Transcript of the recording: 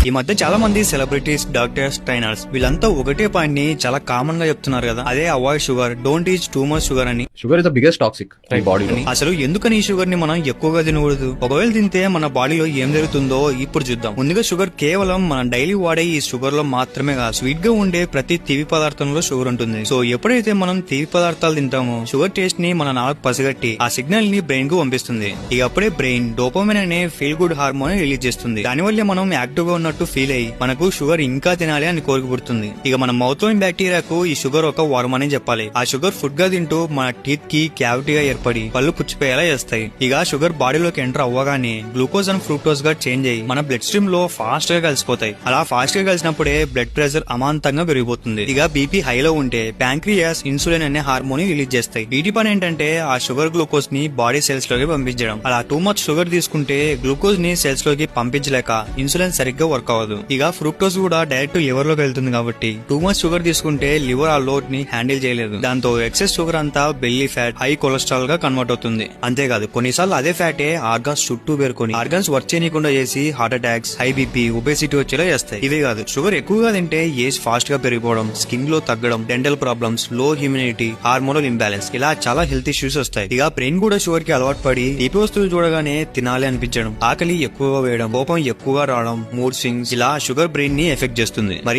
ఈ మధ్య చాలా మంది సెలబ్రిటీస్, డాక్టర్స్, ట్రైనర్స్ వీళ్ళంతా ఒకటే పాయింట్ ని చాలా కామన్ గా చెప్తున్నారు కదా, అదే avoid sugar, don't eat too much sugar అని. Sugar is the biggest toxic in body. అసలు ఎందుకని ఈ షుగర్ ని మనం ఎక్కువగా తినకూడదు? ఒకవేళ తింటే మన బాడీలో ఏం జరుగుతుందో ఇప్పుడు చూద్దాం. ముందుగా షుగర్ కేవలం మనం డైలీ వాడే ఈ షుగర్ లో మాత్రమే కాదు, స్వీట్ గా ఉండే ప్రతి తీపి పదార్థంలో షుగర్ ఉంటుంది. సో ఎప్పుడైతే మనం తీపి పదార్థాలు తింటామో షుగర్ టేస్ట్ ని మన నాలుగు పసిగట్టి ఆ సిగ్నల్ ని బ్రెయిన్ కు పంపిస్తుంది. ఇక అప్పుడే బ్రెయిన్ డోపమైన్ అనే ఫీల్ గుడ్ హార్మోన్ రిలీజ్ చేస్తుంది. దానివల్ల మనం యాక్టివ్ గా ఉన్నట్టు ఫీల్ అయ్యి మనకు షుగర్ ఇంకా తినాలి అని కోరిక పుడుతుంది. ఇక మన మౌత్ లోని బ్యాక్టీరియాకు ఈ షుగర్ ఒక వరం అని చెప్పాలి. ఆ షుగర్ ఫుడ్ గా తింటూ మన టీత్ కి క్యావిటీగా ఏర్పడి పళ్ళు పుచ్చిపోయేలా చేస్తాయి. ఇక షుగర్ బాడీలోకి ఎంటర్ అవ్వగానే గ్లూకోజ్ అండ్ ఫ్రూక్టోజ్ గా చేంజ్ అయ్యి మన బ్లడ్ స్ట్రీమ్ లో ఫాస్ట్ గా కలిసిపోతాయి. అలా ఫాస్ట్ గా కలిసినప్పుడే బ్లడ్ ప్రెషర్ అమాంతంగా పెరిగిపోతుంది. ఇక బీపీ హైలో ఉంటే ప్యాంక్రియాస్ ఇన్సులిన్ అనే హార్మోన్ రిలీజ్ చేస్తాయి. వీటి పని ఏంటంటే ఆ షుగర్ గ్లూకోజ్ ని బాడీ సెల్స్ లోకి పంపించడం. అలా టూ మచ్ షుగర్ తీసుకుంటే గ్లూకోజ్ ని సెల్స్ లోకి పంపించలేక ఇన్సులిన్ సరిగ్గా వర్క్ అవ్వదు. ఇక ఫ్రూక్టోజ్ కూడా డైరెక్ట్ లివర్ లోకి వెళ్తుంది కాబట్టి టూ మచ్ షుగర్ తీసుకుంటే లివర్ ఆ లోడ్ ని హ్యాండిల్ చేయలేదు. దాంతో ఎక్సెస్ షుగర్ అంతా బెల్లీ ఫ్యాట్, హై కొలెస్ట్రాల్ గా కన్వర్ట్ అవుతుంది. అంతేకాదు కొన్నిసార్లు అదే ఫ్యాటే ఆర్గాన్స్ చుట్టూ పేర్కొని ఆర్గాన్స్ వర్క్ చేయకుండా చేసి heart attacks, high BP, obesity వచ్చేలా చేస్తాయి. ఇవే కాదు, షుగర్ ఎక్కువగా తింటే ఏజ్ ఫాస్ట్ గా పెరిగిపోవడం, స్కిన్ లో తగ్గడం, డెంటల్ ప్రాబ్లమ్స్, లో హ్యూమినిటీ, హార్మోనల్ ఇంబ్యాలెన్స్, ఇలా చాలా హెల్త్ ఇష్యూస్ వస్తాయి. ఇక బ్రెయిన్ కూడా షుగర్ కి అలవాటు పడి తీపి వస్తువులు చూడగానే తినాలి అనిపించడం, ఆకలి ఎక్కువగా వేయడం, కోపం ఎక్కువగా రావడం, మూడ్ స్వింగ్స్, ఇలా షుగర్ బ్రెయిన్ ని ఎఫెక్ట్ చేస్తుంది. మరి